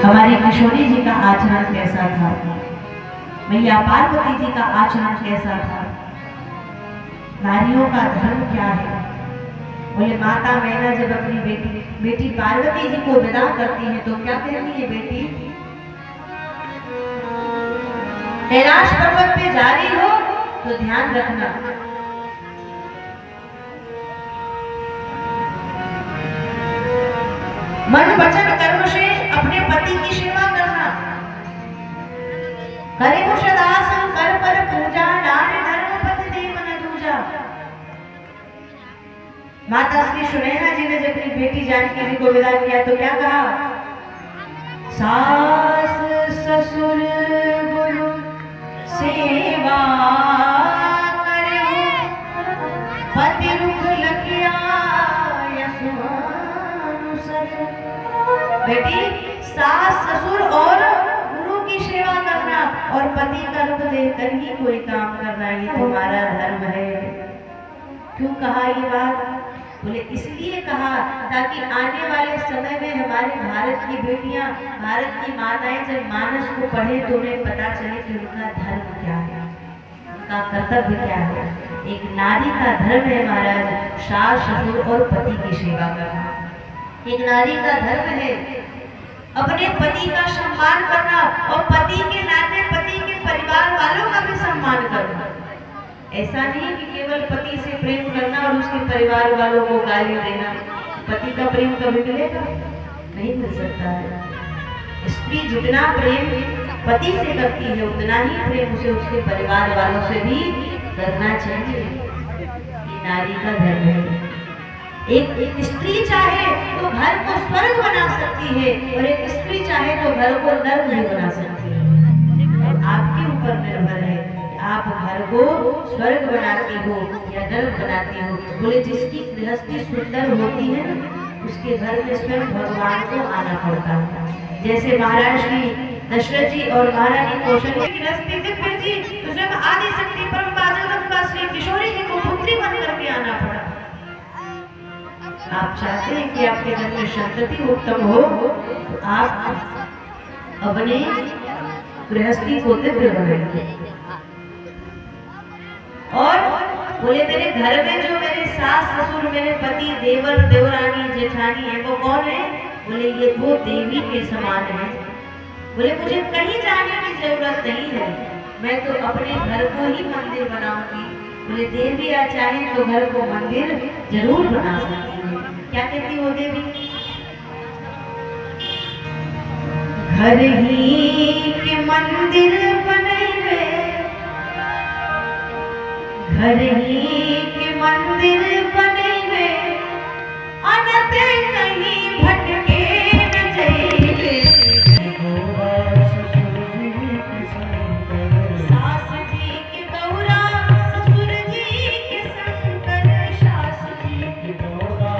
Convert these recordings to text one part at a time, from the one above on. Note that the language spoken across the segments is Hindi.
हमारे किशोरी जी का आचरण कैसा था, मैया पार्वती जी का आचरण कैसा था, नारियों का धर्म क्या है। बोले माता मैना जब अपनी बेटी पार्वती जी को विदा करती है तो क्या कहती है, बेटी कैलाश पर्वत पे जा रही हो तो ध्यान रखना, मन वचन कर्म से अपने पति की सेवा करना, करे कुशदासन कर पर पूजा, दान धर्म पति देव न दूजा। माता श्री सुनैना जी ने जब अपनी बेटी जानकी जी को विदा किया तो क्या कहा, सास ससुर गुरु सेवा करे, पति रुख लखिया बेटी सास ससुर और गुरु की सेवा करना और पति का रुख देकर ही कोई काम करना, ये तुम्हारा धर्म है। क्यों कहा ये बात? बोले इसलिए कहा ताकि आने वाले समय में हमारे भारत की बेटियां, भारत की माताएं जब मानस को पढ़े तो उन्हें पता चले कि उनका धर्म क्या है, उनका कर्तव्य क्या है। एक नारी का धर्म है महाराज सास ससुर और पति की सेवा करना। एक नारी का धर्म है अपने पति का सम्मान करना और पति के नाते पति के परिवार वालों का भी सम्मान करना। ऐसा नहीं कि केवल पति से प्रेम करना और उसके परिवार वालों को गाली देना। पति का प्रेम कभी मिलेगा? नहीं मिल सकता है। स्त्री जितना प्रेम पति से करती है उतना ही प्रेम उसे उसके परिवार वालों से भी करना चाहिए। ये नारी का धर्म है। एक स्त्री चाहे तो घर को स्वर्ग बना सकती है और एक स्त्री चाहे तो घर को नर्क भी बना सकती है। और आपके ऊपर निर्भर है कि आप घर को स्वर्ग बनाती हो या नर्क बनाती हो। बोले जिसकी गृहस्थी सुंदर होती है उसके घर में स्वयं भगवान को आना पड़ता है। जैसे महाराज श्री दशरथ जी और महारानी कौशल्या की गृहस्थी दिव्य थी तो स्वयं आदि शक्ति परम जगदम्बा श्री किशोरी जी को पुत्री बन करके आना पड़ा। आप चाहते हैं कि आपके घर में संतति उत्तम हो तो आप अपने गृहस्थी को दिव्य बनाएंगे। और बोले मेरे घर में जो मेरे सास ससुर मेरे पति देवर देवरानी जेठानी है वो कौन है? बोले ये वो देवी के समान है। बोले मुझे कहीं जाने की जरूरत नहीं है, मैं तो अपने घर को ही मंदिर बनाऊंगी। बोले देवी आ चाहे तो घर को मंदिर जरूर बना सकती है। क्या कहती हो देवी? घर ही के मंदिर बनेंगे, घर ही के मंदिर बनेंगे, अनंत कहीं भटके न जाएंगे। सास जी के गौरा ससुर जी के शंकर, सास जी के गौरा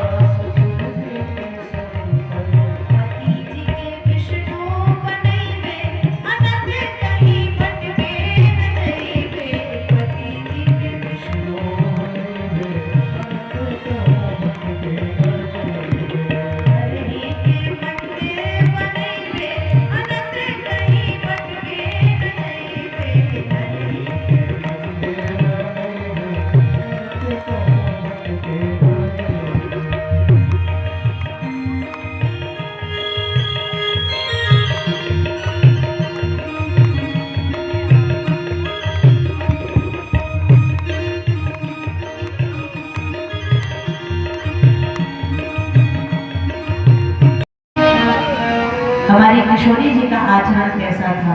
हमारे किशोरी जी का आचरण कैसा था,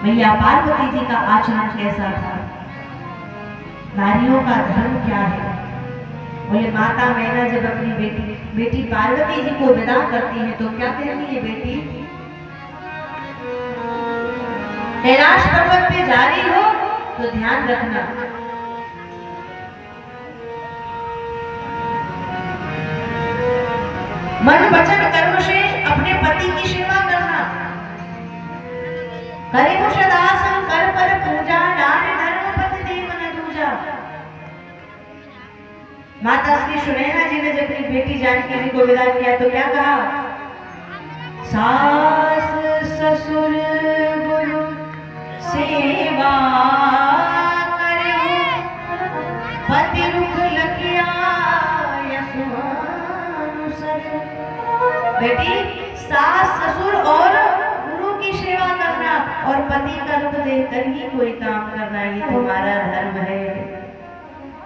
मैया पार्वती जी का आचरण कैसा था, नारियों का धर्म क्या है। बोले माता मैना जब अपनी बेटी पार्वती जी को विदा करती है तो क्या कहती है, बेटी कैलाश पर्वत पे जा रही हो तो ध्यान रखना, मन वचन कर्म से अपने पति की सेवा करना, करे कुशदासन कर पर पूजा, दान धर्म पति देव न दूजा। माता श्री सुनैना जी ने जब अपनी बेटी जानकी जी को विदा किया तो क्या कहा, सास सेवा करो पति रुख लगिया यशुआनुसर। बेटी, सास ससुर और गुरु की सेवा करना और पति का रुख देखकर ही कोई काम करना, ये तुम्हारा धर्म है।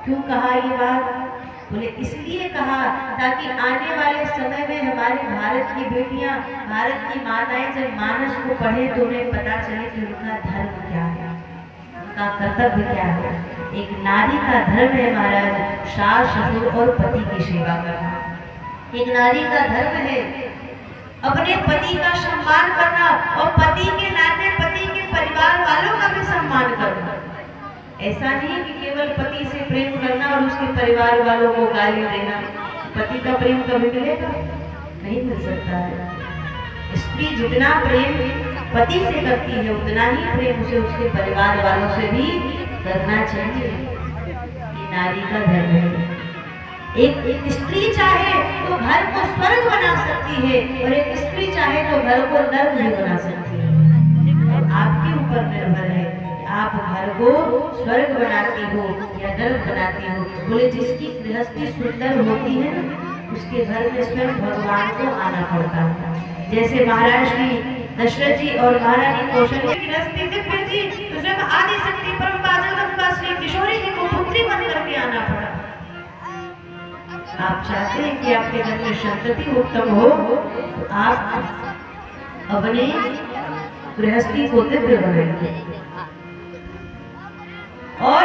क्यों कहा ये बात? बोले इसलिए कहा ताकि आने वाले समय में हमारे भारत की बेटियां, भारत की माताएं जब मानस को पढ़े तो उन्हें पता चले कि उनका धर्म क्या है, उनका कर्तव्य क्या है। एक नारी का धर्म है महाराज सास ससुर और पति की सेवा करना। एक नारी का धर्म है अपने पति का सम्मान करना और पति के नाते पति के परिवार वालों का भी सम्मान करना। ऐसा नहीं कि केवल पति से प्रेम करना और उसके परिवार वालों को गाली देना। पति का प्रेम कभी मिलेगा? नहीं मिल सकता है। स्त्री जितना प्रेम पति से करती है उतना ही प्रेम उसे उसके परिवार वालों से भी करना चाहिए। ये नारी का धर्म है। एक स्त्री चाहे तो घर को स्वर्ग बना सकती है और एक स्त्री चाहे तो घर को नर्क भी बना सकती है। और आपके ऊपर निर्भर है आप घर को स्वर्ग बनाती हो या नर्क बनाती हो। बोले जिसकी गृहस्थी सुंदर होती है उसके घर में स्वयं भगवान को आना पड़ता है। जैसे महाराज श्री दशरथ जी और महारानी कौशल्या की गृहस्थी दिव्य थी तो स्वयं आदि शक्ति परम जगदम्बा श्री किशोरी जी को पुत्री बन करके आना पड़ा। आप चाहते हैं कि आपके घर में संतति उत्तम हो तो आप अपने गृहस्थी को दिव्य बनाएंगे। और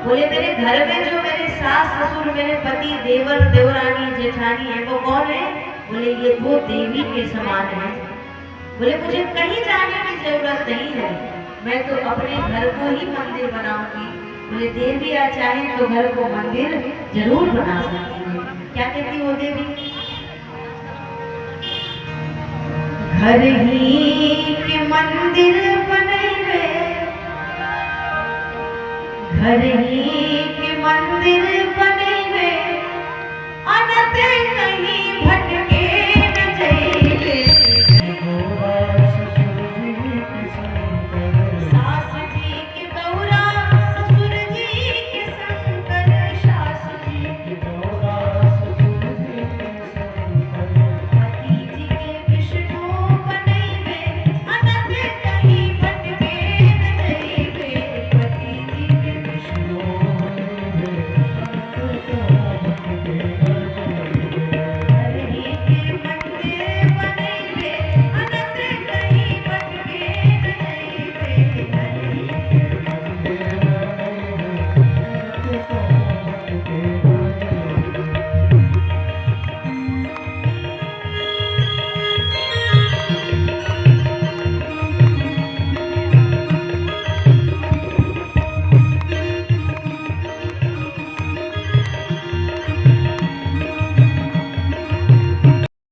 बोले मेरे घर में जो मेरे सास ससुर मेरे पति देवर देवरानी जेठानी है वो कौन है? बोले ये दो देवी के समान है। बोले मुझे कहीं जाने की जरूरत नहीं है, मैं तो अपने घर को ही मंदिर बनाऊंगी। बोले देवी आ चाहे तो घर को मंदिर जरूर बना सकती है। क्या कहती वो देवी? घर ही के मंदिर बनेंगे, घर ही के मंदिर बनेंगे, अनंत कहीं भटके न जाएंगे। सास जी के गौरा ससुर जी के शंकर, सास जी के गौरा ससुर जी के शंकर, पति जी के विष्णु बनेंगे, अनंत कहीं भटके न जाएंगे। पति जी के विष्णु बनेंगे, अनंत कहीं भटके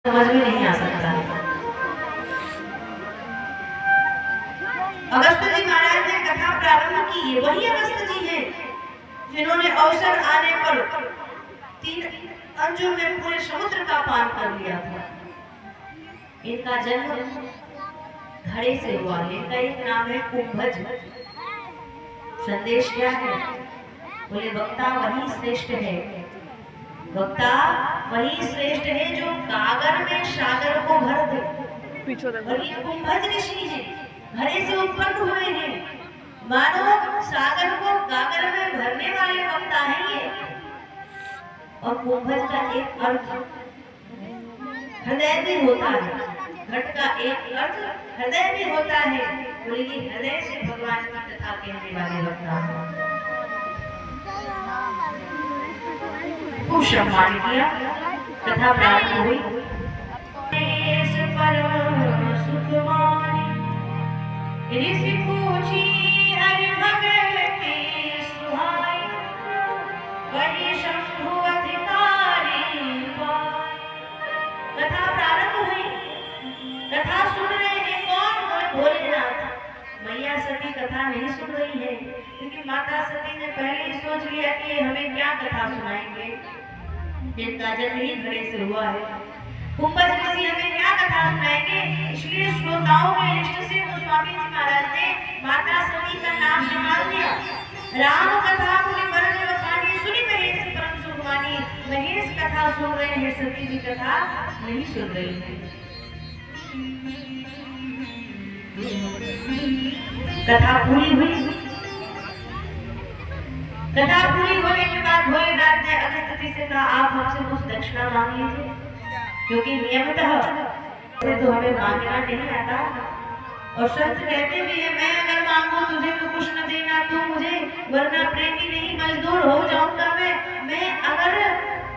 समझ में नहीं आ सकता। अगस्त जी महाराज ने कथा प्रारंभ की है, वही अगस्त जी हैं जिन्होंने अवसर आने पर 3 अंजुम में पूरे समुद्र का पान कर लिया था। इनका जन्म घड़े से हुआ है। इनका एक नाम है कुंभज। संदेश क्या है? बोले वक्ता वही श्रेष्ठ है, वक्ता वही श्रेष्ठ है जो गागर में सागर को भर दे। और ये कुंभज ऋषि है, घड़े से उत्पन्न हुए हैं, मानो सागर को गागर में भरने वाले वक्ता हैं ये। और कुंभज का एक अर्थ हृदय भी होता है, घट का एक अर्थ हृदय भी होता है। बोले ये हृदय से भगवान की कथा कहने वाले वक्ता हैं। खूब सम्मान किया, कथा प्रारंभ हुई। ऋषि पूछी हरि भगवती सुहाई, वही शंभु अधिकारी पाई। कथा प्रारंभ हुई, कथा सुन रहे हैं कौन? भोलेनाथ। मैया सती कथा नहीं सुन रही है क्योंकि माता सती ने पहले ही सोच लिया कि हमें क्या कथा सुनाएंगे, जिनका जन्म ही घड़े से हुआ है। कुंभज ऋषि हमें क्या कथा सुनाएंगे, इसलिए श्रोताओं में इष्ट से गोस्वामी जी महाराज ने माता सती का नाम निकाल दिया। राम कथा मुनि वरण बखानी, सुनी महेश परम सुखमानी। महेश कथा सुन रहे हैं, सती जी कथा नहीं सुन रही है। कथा पूरी हुई। कथा पूरी होने के बाद भोलेनाथ ने अगस्त्य जी से कहा, आप हमसे कुछ दक्षिणा मांग लीजिए, क्योंकि नियमतः तो हमें मांगना नहीं आता। और संत कहते भी है, मैं अगर मांगू तुझे तो कुछ न देना तू मुझे, वरना प्रेमी नहीं मजदूर हो जाऊंगा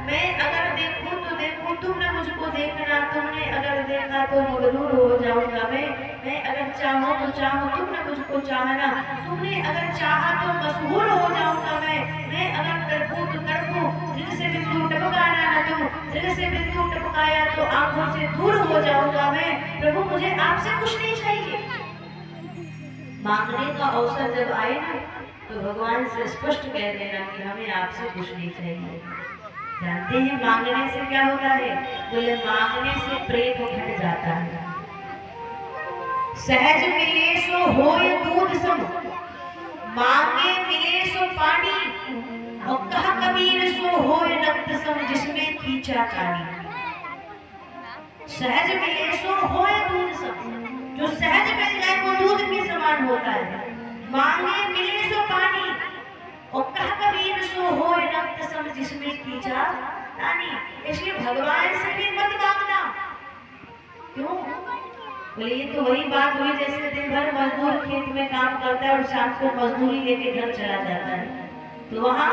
मैं अगर देखूं तो देखूं, तुमने मुझको देखना, तुमने अगर देखा तो मगरूर हो जाऊंगा मैं अगर चाहूं तो चाहूं, तुमने मुझको चाहना, तुमने अगर चाहा तो मशहूर हो जाऊंगा मैं अगर तड़पूं तो तड़पूं, दिल से बिंदु टपकाना न तुम, दिल से बिंदु टपकाया तो आंखों से दूर हो जाऊंगा मैं। प्रभु मुझे आपसे कुछ नहीं चाहिए। मांगने का अवसर जब आए ना तो भगवान से स्पष्ट कह देना कि हमें आपसे कुछ नहीं चाहिए। जानते हैं मांगने से क्या होता है? बोले मांगने से प्रेम घट जाता है। सहज मिले सो होय दूध सम, मांगे मिले सो पानी, और कहा कबीर सो होय रक्त सम, जिसमें खींचा पानी। सहज मिले सो होय दूध सम, जो सहज मिल जाए वो दूध के समान होता है। मांगे मिले सो पानी, और कहा कबीर सो होय रक्त सम, जिसमें खींचा पानी। इसलिए भगवान से भी मत मांगना। क्यों? बोले ये तो वही बात हुई जैसे दिन भर मजदूर खेत में काम करता है और शाम को मजदूरी लेके घर चला जाता है, तो वहाँ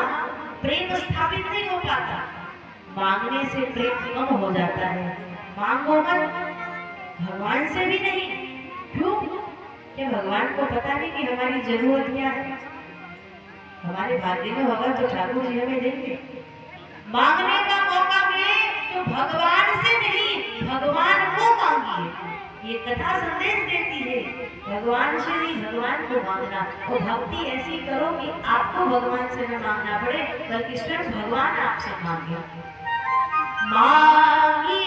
प्रेम स्थापित नहीं हो पाता। मांगने से प्रेम कम हो जाता है। मांगो मत, भगवान से भी नहीं। क्यों? क्या भगवान को पता नहीं कि हमारी जरूरत क्या है? हमारे भाग्य में होगा तो ठाकुर जी हमें देंगे। मांगने का मौका मिले तो भगवान से नहीं, भगवान को मांगिए। ये कथा संदेश देती है, भगवान से नहीं भगवान को मांगना। और भक्ति ऐसी करो कि आपको भगवान से न मांगना पड़े, बल्कि स्वयं भगवान आपसे मांगे। मांगी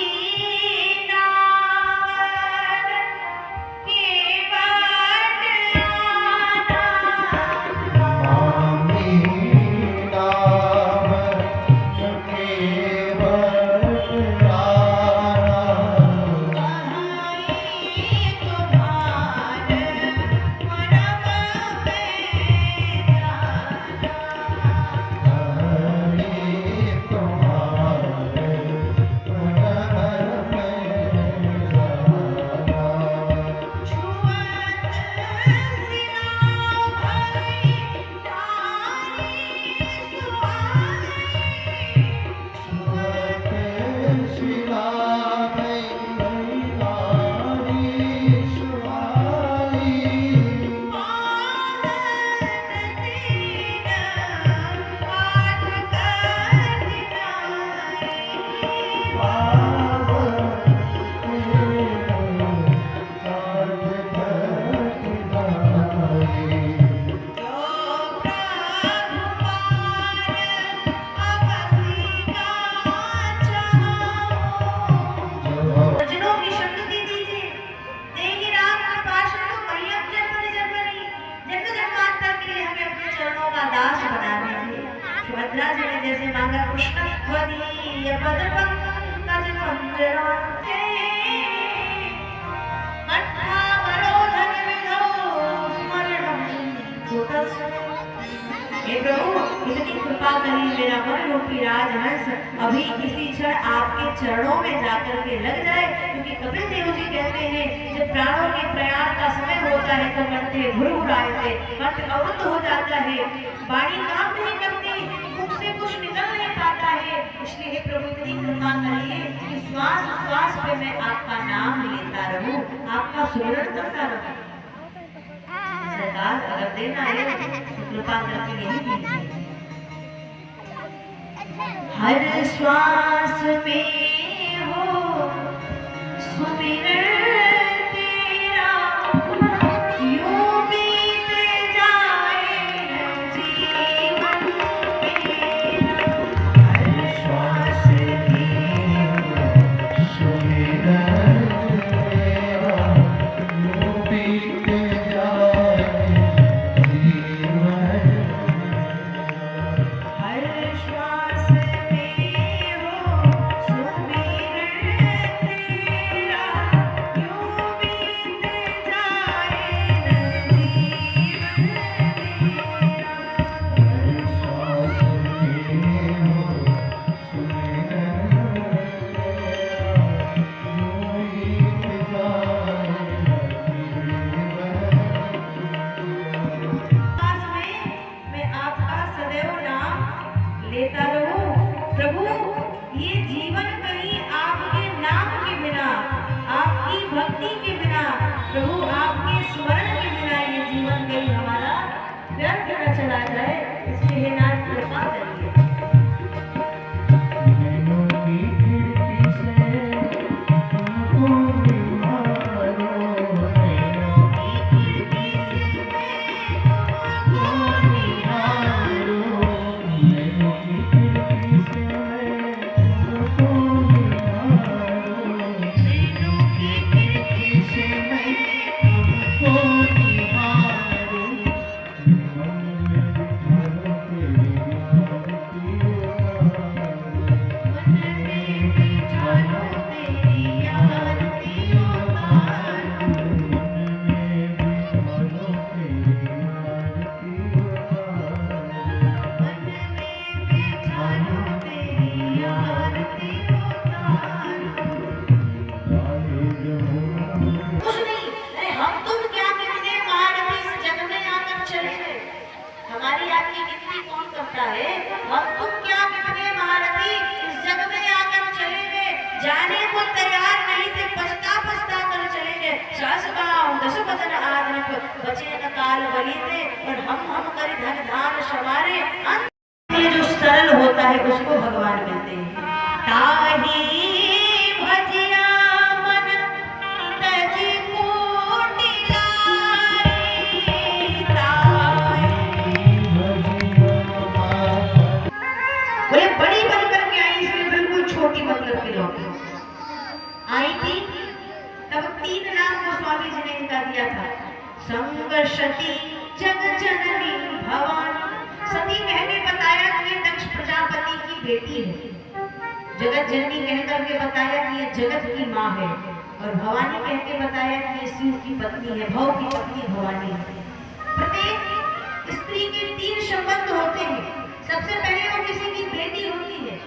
सुभद्रा जी ने जैसे मांगा, कृष्ण ध्वनि पद पंकज पंजरा कंठावरोधन विधौ स्मरणं कुतस्तु। हे प्रभु इतनी कृपा करिए, मेरा मन रूपी राजहंस अभी किसी क्षण आपके चरणों में जाकर के लग जाए। क्योंकि कपिल देव जी कहते हैं जब प्राणों के प्रयाण का समय होता है तो कंठे घुरघुराते, कंठ अवरुद्ध हो जाता है, वाणी काम नहीं करती, मुख से कुछ निकल नहीं पाता है। इसलिए हे प्रभु इतनी कृपा करिए कि श्वास श्वास पे मैं आपका नाम लेता रहूं, आपका सुमिरन करता रहूं। सरकार अगर देना है तो कृपा करके यही कीजिए। हर श्वास में हो सुमिरन तेरा, यूं बीत जाए जीवन मेरा। हर श्वास में हो सुमिरन तेरा, यूं बीत जाए लाल बलि थे और हम कर धन धान सवारे। अंत में जो सरल होता है उसको भगवान मिलते हैं। ताही भजिया मन तज कोटि लाई, बोले बड़ी बन करके आई, इसलिए बिल्कुल छोटी मतलब के लोग आई थी। तब 3 नाम को स्वामी जी ने इनका दिया था। संगशती जग जननी भवानी। सती कहने बताया कि ये दक्ष प्रजापति की बेटी है। जगत जननी कह करके बताया कि ये जगत की माँ है। और भवानी कह के बताया कि ये शिव की पत्नी है, भव की पत्नी भवानी है। प्रत्येक स्त्री के 3 संबंध होते हैं। सबसे पहले वो किसी की बेटी होती है,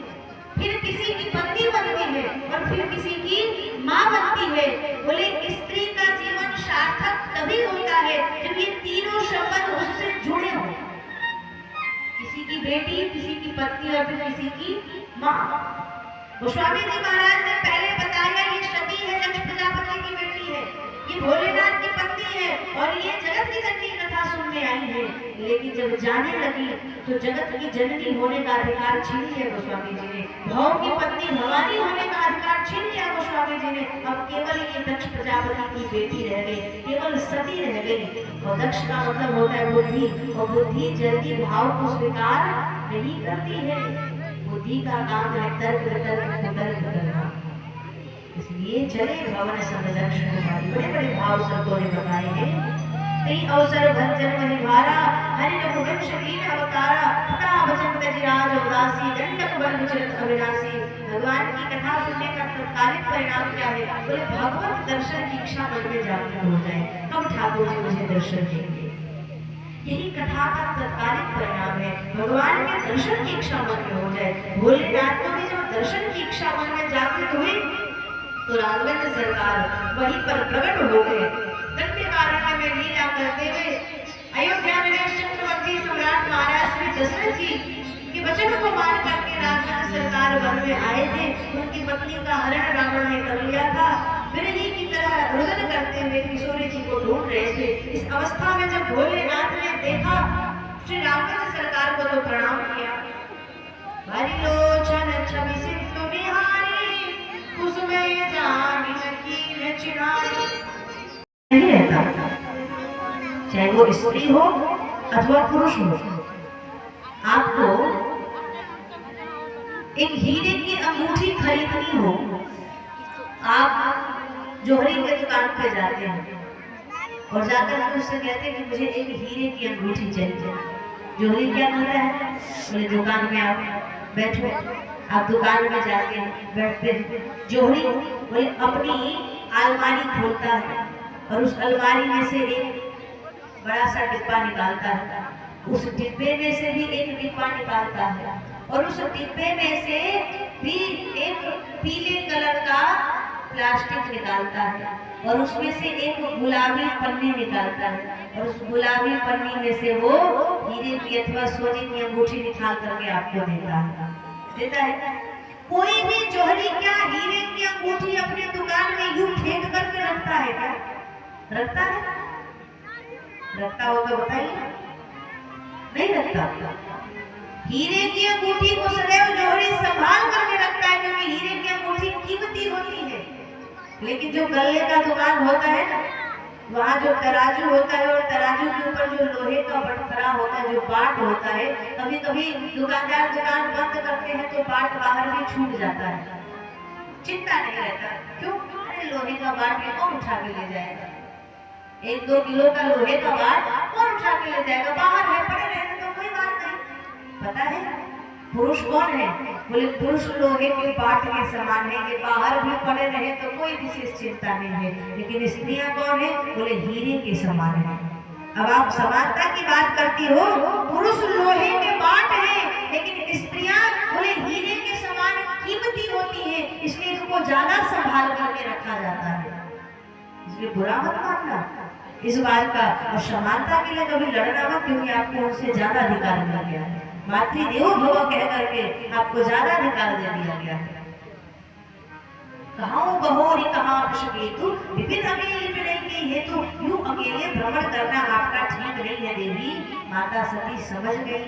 फिर किसी की पत्नी बनती है और फिर किसी की माँ बनती है। बोले स्त्री का जीवन सार्थक तभी होता है जब ये तीनों संबंध उससे जुड़े हों। किसी की बेटी, किसी की पत्नी और फिर किसी की माँ। गोस्वामी जी महाराज ने पहले बताया ये सती है, दक्ष प्रजापति की बेटी है, ये भोलेनाथ की पत्नी है और ये जगत की जननी कथा सुनने आई है। लेकिन जब जाने लगी तो जगत की जननी होने का अधिकार छीन लिया गोस्वामी जी ने, भव की पत्नी भवानी होने का अधिकार छीन लिया गोस्वामी जी ने। अब केवल ये दक्ष प्रजापति की बेटी रह गई, केवल सती रह गई। और दक्ष का मतलब होता है बुद्धि, और बुद्धि जल्दी भाव को स्वीकार नहीं करती है। बुद्धि का काम है तर्क वितर्क कुतर्क करना। इसलिए चले भवन सब दक्ष कुमारी, बड़े बड़े भाव सबको ने बताए हैं। कई अवसर भंजन महिवारा, हरि रघुवंश लीन अवतारा, पिता भजन तजिराज उदासी, दंडक बल विचरत अविनाशी। भगवान की कथा सुनने का तत्कालिक परिणाम क्या है? बोले भगवत दर्शन की इच्छा मन में जागृत हो जाए। कब ठाकुर जी मुझे दर्शन देंगे? यही कथा का तत्कालिक परिणाम है। भगवान के दर्शन की इच्छा मन में हो जाए। भोलेनाथ को भी जब दर्शन की इच्छा मन में जागृत हुई तो राघवेंद्र सरकार वहीं पर प्रकट हो गए। दंडकारण्य में लीला करते हुए अयोध्या में चक्रवर्ती सम्राट महाराज श्री दशरथ जी के वचन को मान करके राघवेंद्र सरकार वन में आए थे। उनकी पत्नी का हरण रावण ने कर लिया था। बिरही की तरह रुदन करते हुए किशोरी जी को ढूंढ रहे थे। इस अवस्था में जब भोलेनाथ ने देखा श्री राघवेंद्र सरकार को तो प्रणाम किया। हरि लोचन छवि सिंधु बिहारी, उसमें जानी कीन चिनारी। नहीं रहता, चाहे वो स्त्री हो अथवा पुरुष हो। आपको एक हीरे की अंगूठी खरीदनी हो, आप जोहरी के दुकान पे जाते हैं और जाकर के उससे कहते हैं कि मुझे एक हीरे की अंगूठी चाहिए। जोहरी क्या कहता है? बोले दुकान में आप बैठो। आप दुकान में जाते हैं, बैठते हैं। जोहरी बोले अपनी अलमारी खोलता है और उस अलमारी में से एक बड़ा सा डिब्बा निकालता है। उस डिब्बे में से भी एक डिब्बा निकालता है और उस डिब्बे में से भी एक पीले कलर का प्लास्टिक निकालता है और उसमें से एक गुलाबी पन्नी निकालता है और उस गुलाबी पन्नी में से वो हीरे की अथवा सोने की अंगूठी निकाल करके आपको देता है। कोई भी जोहरी क्या हीरे की अंगूठी अपने दुकान में यूं फेंक करके रखता है क्या? रखता है? रखता होगा बताइए? नहीं रखता। हीरे की अंगूठी को सदैव जोहरी संभाल करके रखता है क्योंकि हीरे की अंगूठी कीमती होती है। लेकिन जो गल्ले का दुकान होता है ना, वहाँ जो तराजू होता है और तराजू के ऊपर जो लोहे का बटखरा होता है, जो बाट होता है, कभी कभी दुकानदार दुकान बंद करते हैं तो बाट बाहर भी छूट जाता है। चिंता नहीं रहता, क्यों? अरे लोहे का बाट ये कौन उठा के ले जाएगा? 1-2 किलो का लोहे का बाट कौन उठा के ले जाएगा? बाहर है, पड़े रहने तो कोई बात नहीं। पता है पुरुष कौन है? बोले पुरुष लोहे के बाट के समान है, ये बाहर भी पड़े रहे तो कोई विशेष चिंता नहीं है। लेकिन स्त्रियां कौन है? बोले हीरे के समान है। अब आप समानता की बात करती हो, पुरुष लोहे के बाट है लेकिन स्त्रियां बोले हीरे के समान कीमती होती है, इसलिए इनको ज्यादा संभाल करके रखा जाता है। इसलिए बुरा मत मानना इस बात का, और समानता के लिए कभी लड़ना मत, क्योंकि आपको उनसे ज्यादा अधिकार मिल गया है। मातृदेवो भव कह करके आपको ज्यादा अधिकार दे दिया गया है। कहाँ बहोरी कहाँ केतु विपिन अकेले मिलेंगे ये तो यूं अकेले भ्रमण करना आपका ठीक नहीं है देवी। माता सती समझ गई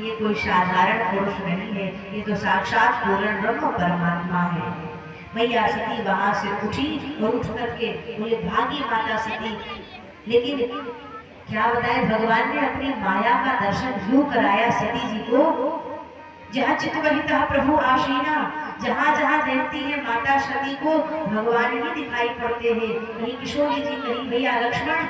ये कोई साधारण पुरुष नहीं है, ये तो साक्षात पूर्ण ब्रह्म परमात्मा है। मैया सती वहां से उठी और उठ करके बोले भागी माता सती। लेकिन क्या बताए भगवान ने अपनी माया का दर्शन यूं कराया सती जी को, जहाँ चित वही तहाँ प्रभु आशीना, जहाँ जहाँ देखती है माता सती को भगवान ही दिखाई पड़ते हैं। कहीं किशोरी जी, कहीं भैया लक्ष्मण।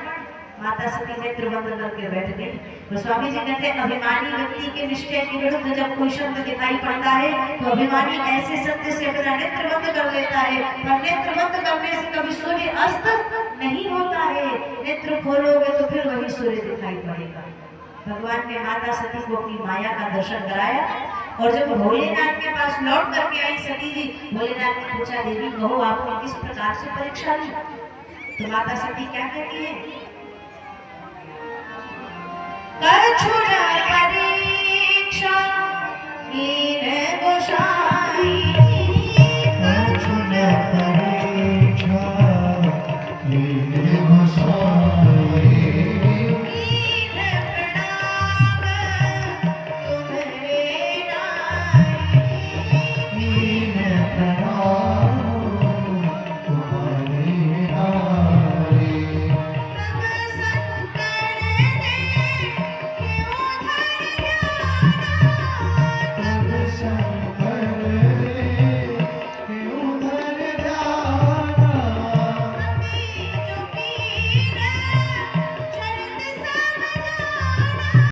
माता सती नेत्र बंद करके बैठ गई। तो स्वामी जी कहते हैं अभिमानी व्यक्ति के निश्चय के विरुद्ध जब कोई शब्द दिखाई पड़ता है तो अभिमानी ऐसे सत्य से अपना नेत्र बंद कर लेता है। पर नेत्र बंद करने से कभी सूर्य अस्त नहीं होता है, नेत्र खोलोगे तो फिर वही सूर्य दिखाई पड़ेगा। भगवान ने माता सती को अपनी माया का दर्शन कराया और जब भोलेनाथ के पास लौट करके आई सती जी, भोलेनाथ ने पूछा देवी कहो आपने किस प्रकार से परीक्षा ली? तो माता सती क्या कहती है, परीक्षा